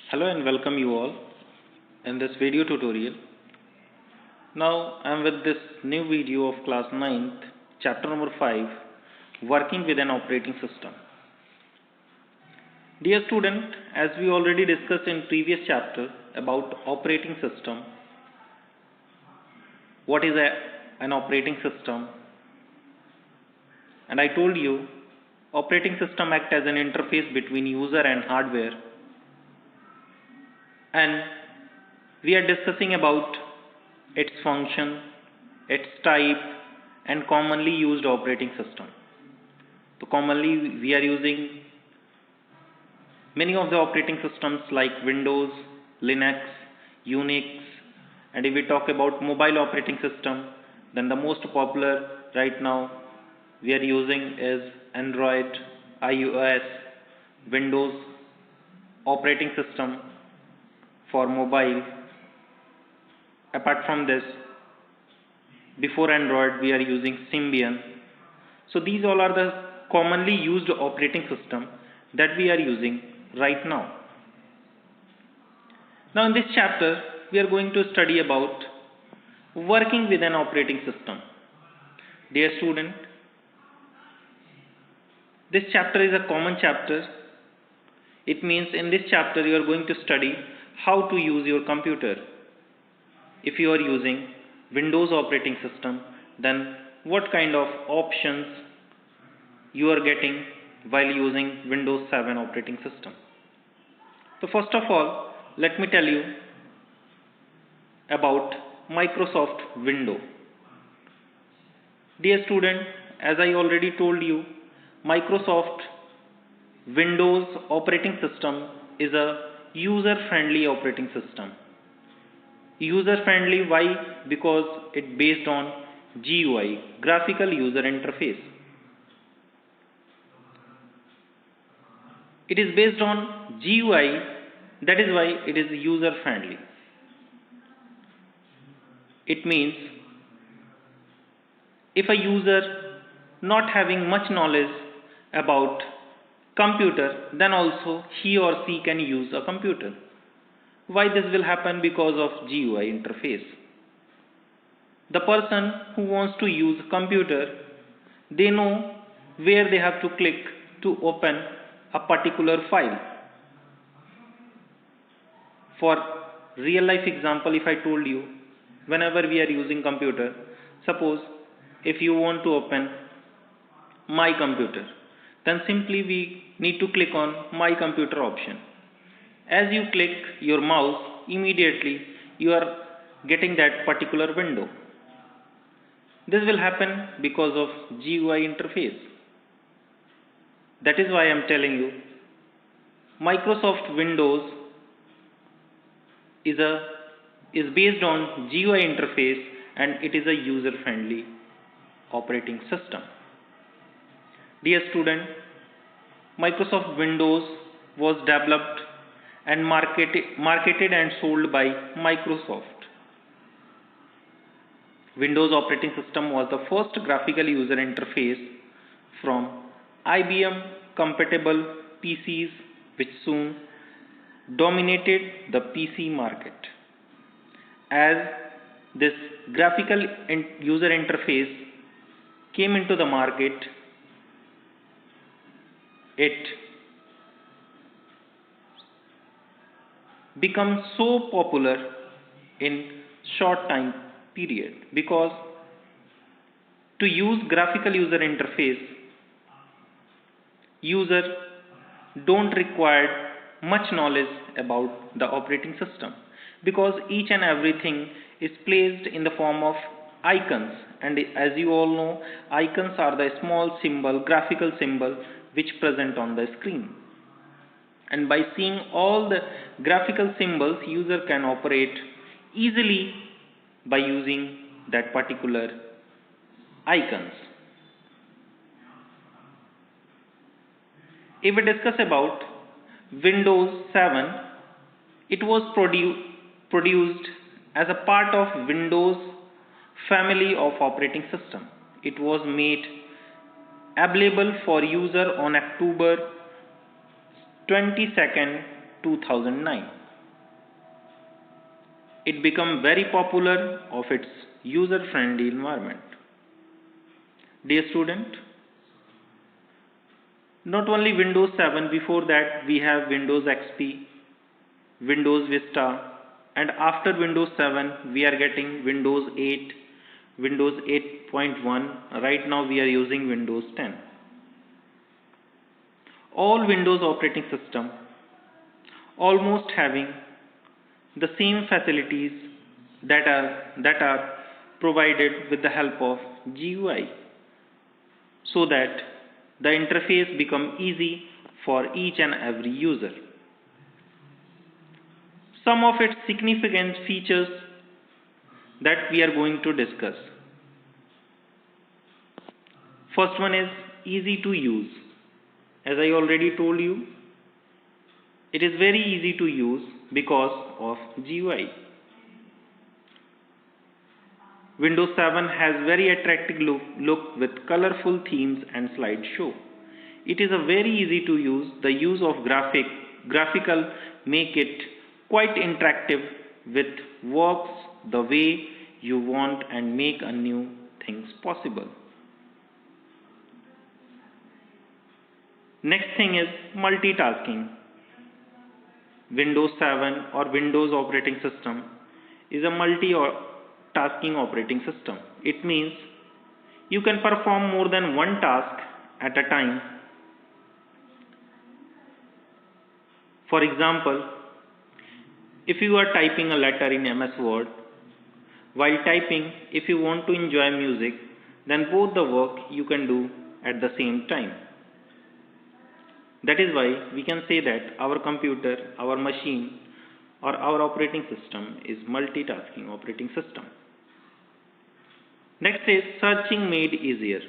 Hello and welcome you all in this video tutorial. Now I am with this new video of class 9th, chapter number 5, working with an operating system. Dear student, as we already discussed in previous chapter about operating system, what is an operating system, and I told you operating system acts as an interface between user and hardware, and we are discussing about its function, its type, and commonly used operating system. So commonly we are using many of the operating systems like Windows, Linux, Unix, and if we talk about mobile operating system, then the most popular right now we are using is Android, iOS, Windows operating system for mobile. Apart from this, before Android we are using Symbian. So these all are the commonly used operating system that we are using right now. Now in this chapter we are going to study about working with an operating system. Dear student, this chapter is a common chapter. It means in this chapter you are going to study how to use your computer. If you are using Windows operating system, then what kind of options you are getting while using Windows 7 operating system. So first of all, let me tell you about Microsoft Windows. Dear student, as I already told you, Microsoft Windows operating system is a user-friendly operating system. User-friendly, why? Because it based on GUI, graphical user interface. It is based on GUI, that is why it is user-friendly. It means if a user not having much knowledge about computer, then also he or she can use a computer. Why this will happen? Because of GUI interface. The person who wants to use computer, they know where they have to click to open a particular file. For real life example, if I told you, whenever we are using computer, suppose if you want to open my computer, then simply we need to click on my computer option. As you click your mouse, immediately you are getting that particular window. This will happen because of GUI interface. That is why I am telling you Microsoft Windows is based on GUI interface and it is a user-friendly operating system. Dear student, Microsoft Windows was developed and marketed and sold by Microsoft. Windows operating system was the first graphical user interface from IBM compatible PCs, which soon dominated the PC market. As this graphical user interface came into the market, it become so popular in short time period, because to use graphical user interface, user don't require much knowledge about the operating system, because each and everything is placed in the form of icons, and as you all know, icons are the small symbol, graphical symbol which present on the screen. And by seeing all the graphical symbols, user can operate easily by using that particular icons. If we discuss about Windows 7, it was produced as a part of Windows family of operating system. It was made available for user on October 22nd, 2009. It became very popular of its user-friendly environment. Dear student, not only Windows 7, before that we have Windows XP, Windows Vista, and after Windows 7 we are getting Windows 8, Windows 8.1, right now we are using Windows 10. All Windows operating system almost having the same facilities that are provided with the help of GUI, so that the interface become easy for each and every user. Some of its significant features that we are going to discuss. First one is easy to use. As I already told you, it is very easy to use because of GUI. Windows 7 has very attractive look with colorful themes and slideshow. It is a very easy to use. The use of graphical make it quite interactive with works the way you want and make a new things possible. Next thing is multitasking. Windows 7 or Windows operating system is a multitasking operating system. It means you can perform more than one task at a time. For example, if you are typing a letter in MS Word, while typing, if you want to enjoy music, then both the work you can do at the same time. That is why we can say that our computer, our machine, or our operating system is multitasking operating system. Next is searching made easier.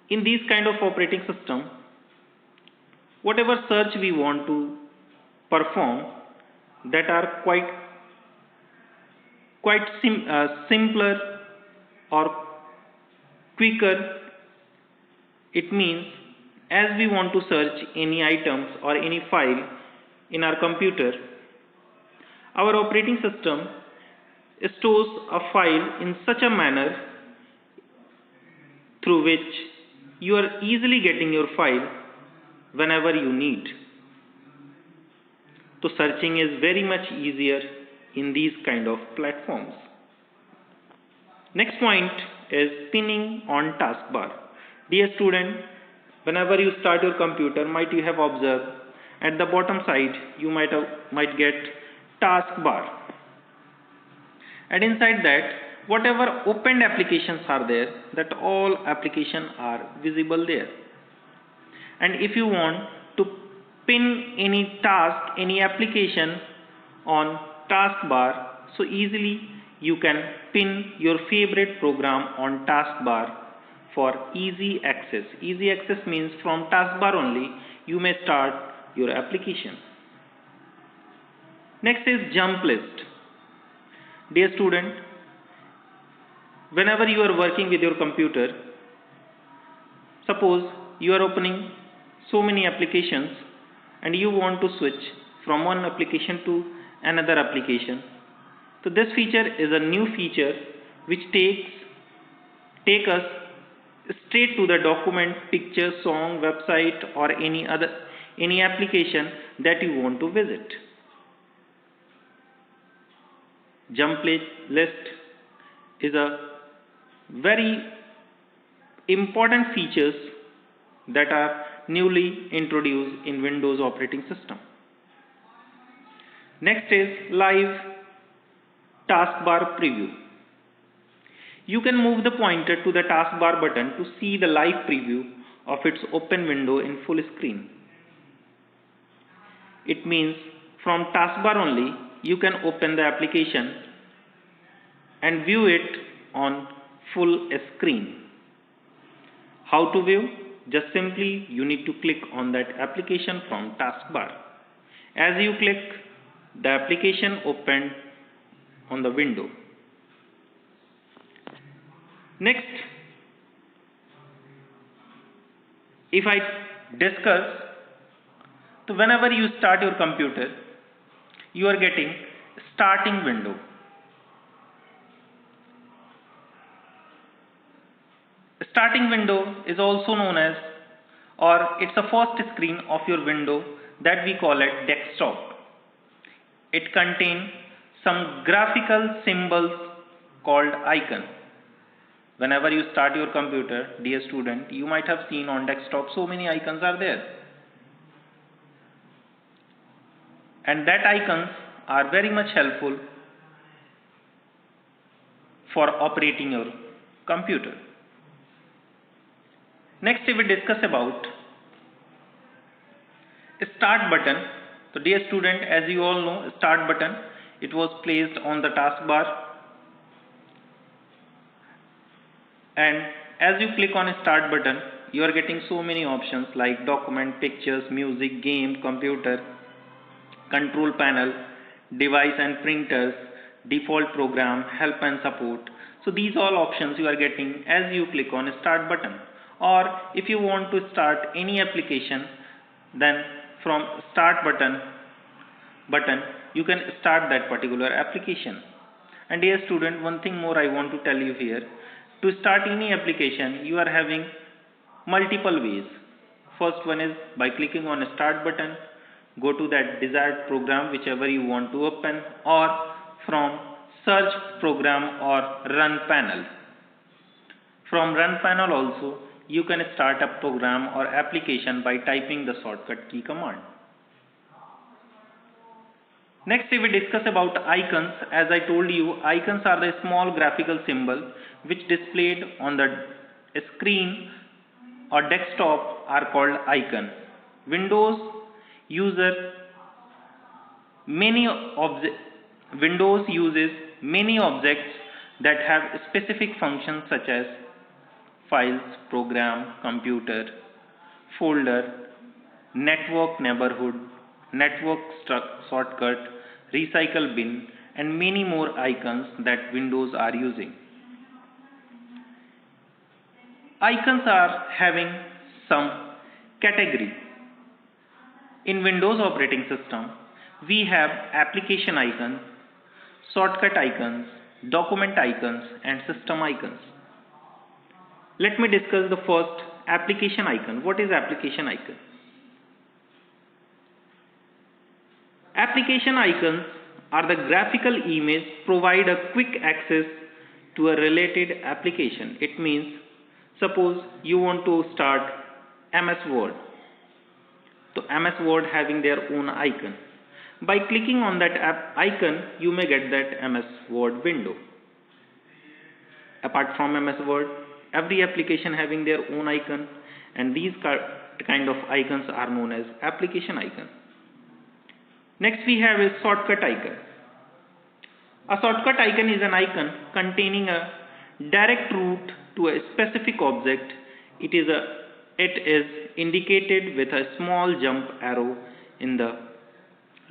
In these kind of operating system, whatever search we want to perform that are quite simpler or quicker, it means as we want to search any items or any file in our computer, our operating system stores a file in such a manner through which you are easily getting your file whenever you need. So searching is very much easier in these kind of platforms. Next point is pinning on taskbar. Dear student, whenever you start your computer, might you have observed at the bottom side you might get taskbar, and inside that whatever opened applications are there, that all applications are visible there. And if you want to pin any task, any application on taskbar, so easily you can pin your favorite program on taskbar for easy access. Easy access means from taskbar only you may start your application. Next is jump list. Dear student, whenever you are working with your computer, suppose you are opening so many applications and you want to switch from one application to another application. So this feature is a new feature which take us straight to the document, picture, song, website, or any application that you want to visit. Jump list is a very important features that are newly introduced in Windows operating system. Next is live taskbar preview. You can move the pointer to the taskbar button to see the live preview of its open window in full screen. It means from taskbar only you can open the application and view it on full screen. How to view? Just simply you need to click on that application from taskbar. As you click, the application opened on the window. Next, if I discuss So whenever you start your computer, you are getting starting window. Starting window is also known as, or it's the first screen of your window that we call it desktop. It contains some graphical symbols called icon. Whenever you start your computer, dear student, you might have seen on desktop so many icons are there. And that icons are very much helpful for operating your computer. Next we will discuss about start button. So dear student, as you all know, start button, it was placed on the taskbar, and as you click on start button, you are getting so many options like document, pictures, music, game, computer, control panel, device and printers, default program, help and support. So these all options you are getting as you click on start button. Or if you want to start any application, then from start button you can start that particular application. And dear student, one thing more I want to tell you here. To start any application, you are having multiple ways. First one is by clicking on start button, go to that desired program whichever you want to open, or from search program or run panel. From run panel also you can start a program or application by typing the shortcut key command. Next we will discuss about icons. As I told you, icons are the small graphical symbol which displayed on the screen or desktop are called icon. Windows uses many objects that have specific functions such as files, program, computer, folder, network neighborhood, network shortcut, recycle bin, and many more icons that Windows are using. Icons are having some category. In Windows operating system, we have application icons, shortcut icons, document icons, and system icons. Let me discuss the first, application icon. What is application icon? Application icons are the graphical image provide a quick access to a related application. It means, suppose you want to start MS Word. So MS Word having their own icon. By clicking on that icon, you may get that MS Word window. Apart from MS Word, every application having their own icon, and these kind of icons are known as application icon. Next we have a shortcut icon. A shortcut icon is an icon containing a direct route to a specific object. It is indicated with a small jump arrow in the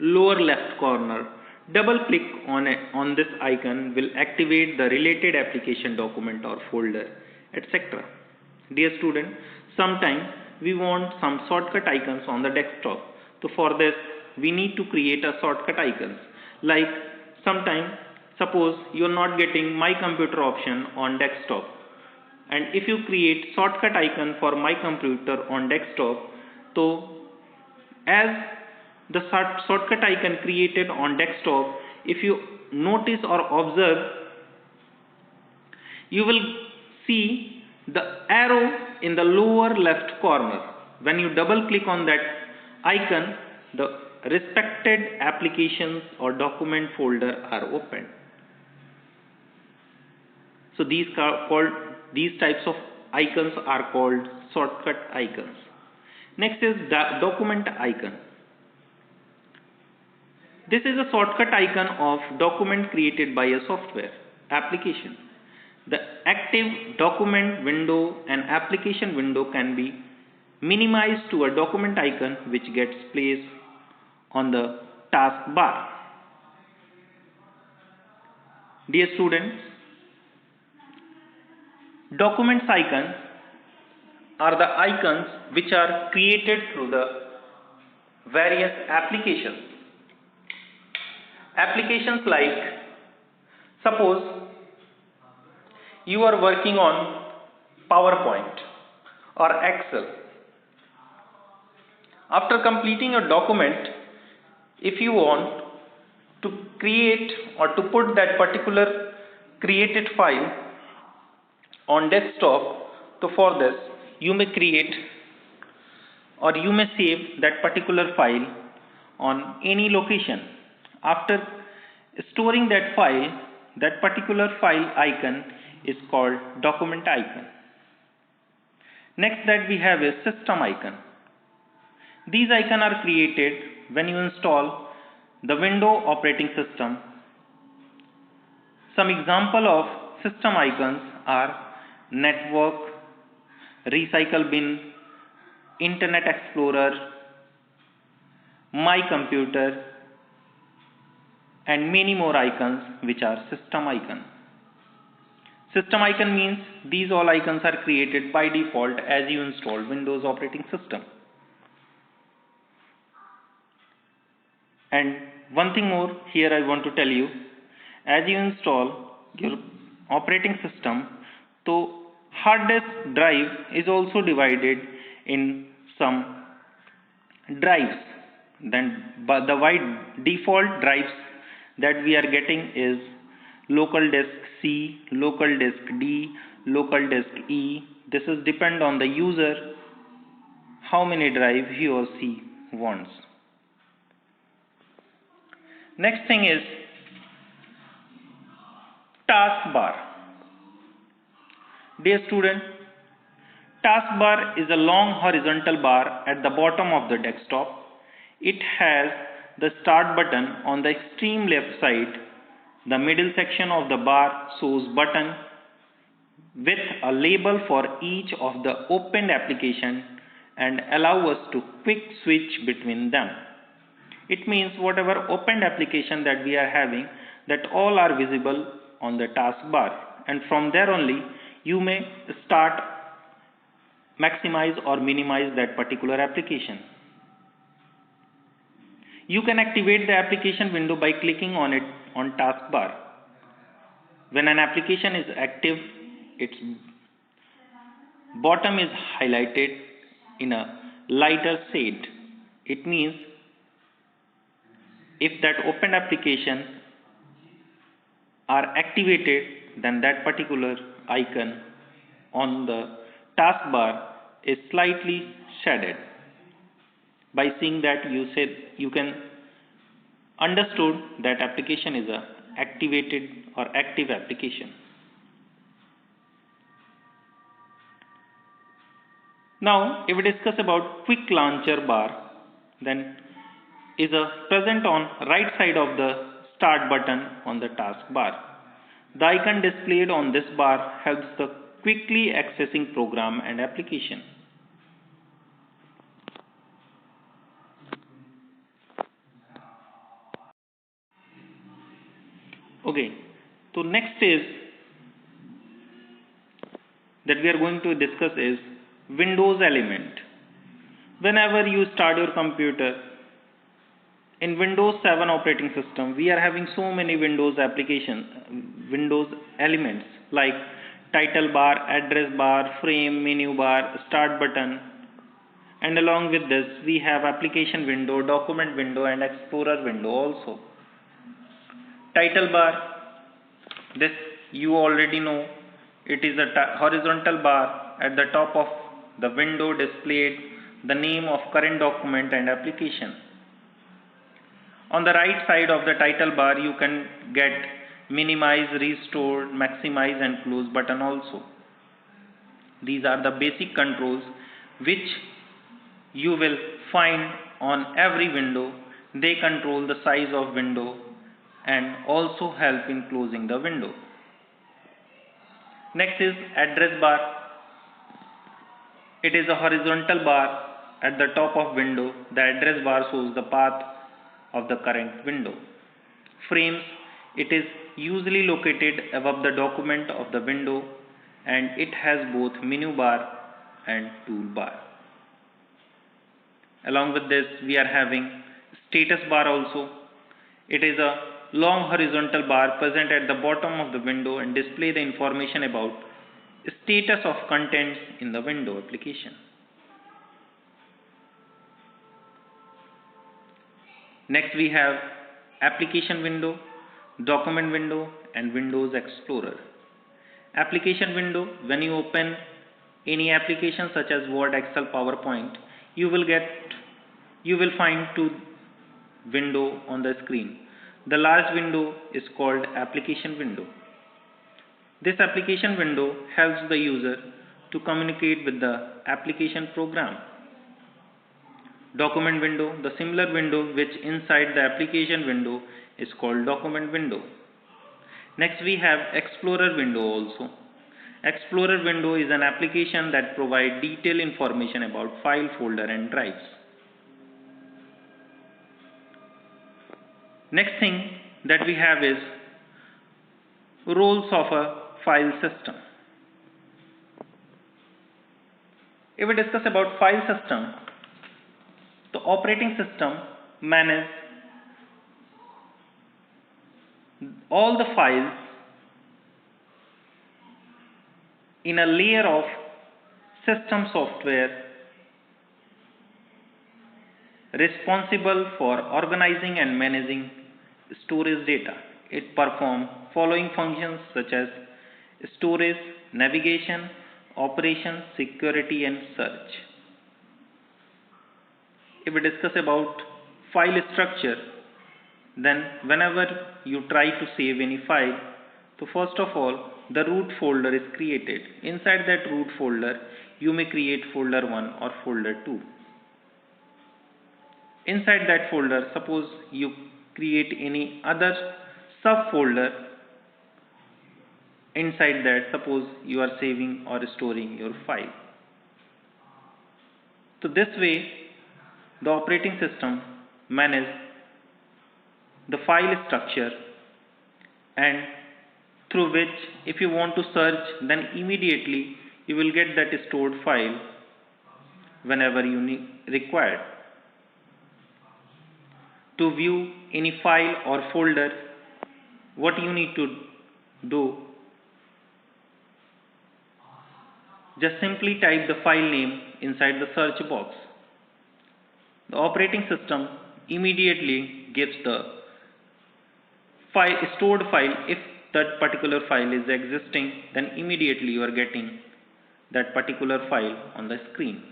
lower left corner. Double click on this icon will activate the related application, document or folder, etc. Dear student, sometimes we want some shortcut icons on the desktop. So for this we need to create a shortcut icons. Like sometimes, suppose you are not getting my computer option on desktop, and if you create shortcut icon for my computer on desktop, so as the shortcut icon created on desktop, if you notice or observe, you will see the arrow in the lower left corner. When you double click on that icon, the respected applications or document folder are opened. So these types of icons are called shortcut icons. Next is the document icon. This is a shortcut icon of document created by a software application. The active document window and application window can be minimized to a document icon which gets placed on the taskbar. Dear students, documents icons are the icons which are created through the various applications. Applications like, suppose you are working on PowerPoint or Excel. After completing a document, if you want to create or to put that particular created file on desktop, so for this you may create or you may save that particular file on any location. After storing that file, that particular file icon is called document icon. Next that we have is system icon. These icons are created when you install the Windows operating system. Some example of system icons are network, recycle bin, Internet Explorer, my computer, and many more icons which are system icon. System icon means these all icons are created by default as you install Windows operating system. And one thing more here I want to tell you, as you install your operating system, so hard disk drive is also divided in some drives. Then but the wide default drives that we are getting is local disk C, local disk D, local disk E. This is depend on the user how many drive he or she wants. Next thing is taskbar. Dear student, taskbar is a long horizontal bar at the bottom of the desktop. It has the start button on the extreme left side. The middle section of the bar shows button with a label for each of the opened application and allow us to quick switch between them. It means whatever opened application that we are having, that all are visible on the taskbar, and from there only you may start, maximize or minimize that particular application. You can activate the application window by clicking on it on taskbar. When an application is active, its bottom is highlighted in a lighter shade. It means if that open application are activated, then that particular icon on the taskbar is slightly shaded. By seeing that, you can understood that application is a activated or active application. Now, if we discuss about quick launcher bar, then is present on right side of the start button on the taskbar. The icon displayed on this bar helps the quickly accessing program and application. Okay, so next is that we are going to discuss is Windows element. Whenever you start your computer in Windows 7 operating system, we are having so many Windows applications, Windows elements like title bar, address bar, frame, menu bar, start button, and along with this we have application window, document window, and explorer window also. Title bar, this you already know, it is a horizontal bar at the top of the window displayed the name of current document and application. On the right side of the title bar you can get minimize, restore, maximize and close button also. These are the basic controls which you will find on every window. They control the size of window and also help in closing the window. Next is address bar. It is a horizontal bar at the top of window. The address bar shows the path of the current window. Frames, it is usually located above the document of the window and it has both menu bar and toolbar. Along with this, we are having status bar also. It is a long horizontal bar present at the bottom of the window and display the information about status of contents in the window application. Next we have application window, document window and Windows Explorer. Application window, when you open any application such as Word, Excel, PowerPoint, you will find two windows on the screen. The large window is called application window. This application window helps the user to communicate with the application program. Document window, the similar window which inside the application window is called document window. Next we have Explorer window also. Explorer window is an application that provides detailed information about file, folder and drives. Next thing that we have is roles of a file system. If we discuss about file system, the operating system manages all the files in a layer of system software responsible for organizing and managing storage data. It performs following functions such as storage, navigation, operation, security and search. If we discuss about file structure, then whenever you try to save any file, so first of all the root folder is created. Inside that root folder you may create folder 1 or folder 2. Inside that folder, suppose you create any other subfolder inside that, suppose you are saving or storing your file. So this way the operating system manages the file structure, and through which if you want to search, then immediately you will get that stored file whenever you require. To view any file or folder, what you need to do, just simply type the file name inside the search box. The operating system immediately gives the stored file. If that particular file is existing, then immediately you are getting that particular file on the screen.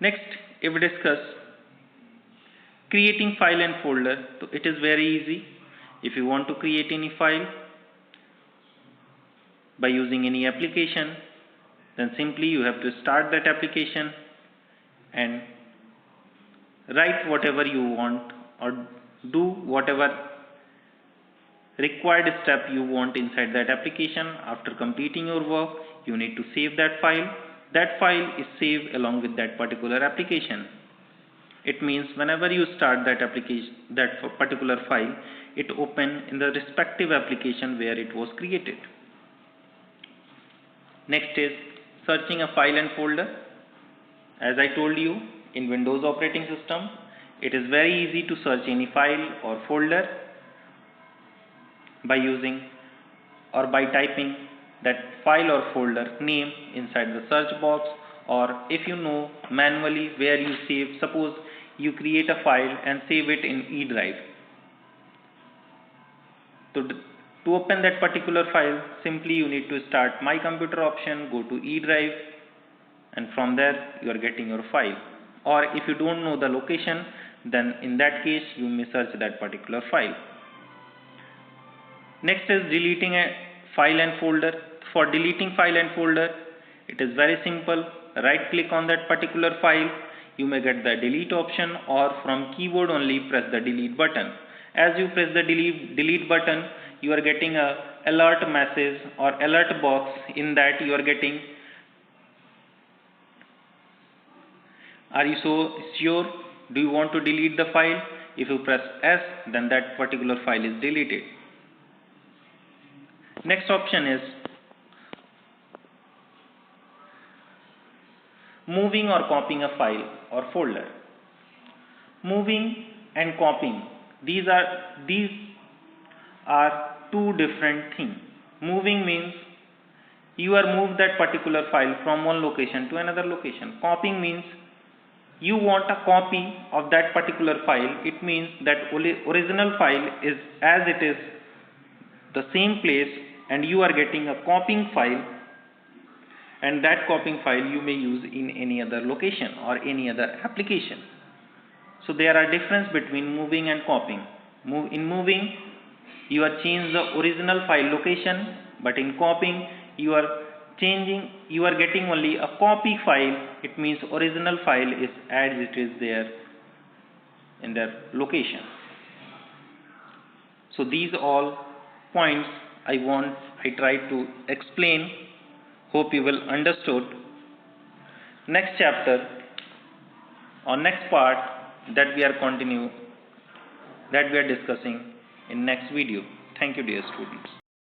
Next, if we discuss creating file and folder, so it is very easy. If you want to create any file by using any application, then simply you have to start that application and write whatever you want or do whatever required step you want inside that application. After completing your work, you need to save that file. That file is saved along with that particular application. It means whenever you start that application, that particular file, it opens in the respective application where it was created. Next is searching a file and folder. As I told you, in Windows operating system, it is very easy to search any file or folder by using or by typing that file or folder name inside the search box, or if you know manually where you save, suppose you create a file and save it in E drive. To open that particular file, simply you need to start My Computer option, go to E drive, and from there you are getting your file. Or if you don't know the location, then in that case you may search that particular file. Next is deleting a file and folder. For deleting file and folder, it is very simple. Right click on that particular file, you may get the delete option, or from keyboard only press the delete button. As you press the delete button, you are getting a alert message or alert box. In that you are getting, are you so sure? Do you want to delete the file? If you press S, then that particular file is deleted. Next option is moving or copying a file or folder. Moving and copying, these are two different things. Moving means you are moved that particular file from one location to another location. Copying means you want a copy of that particular file. It means that original file is as it is the same place, and you are getting a copying file, and that copying file you may use in any other location or any other application. So there are difference between moving and copying. In moving, you are changing the original file location, but in copying you are getting only a copy file. It means original file is as it is there in their location. So these all points I tried to explain. Hope you will understood. Next chapter or next part that we are discussing in next video. Thank you, dear students.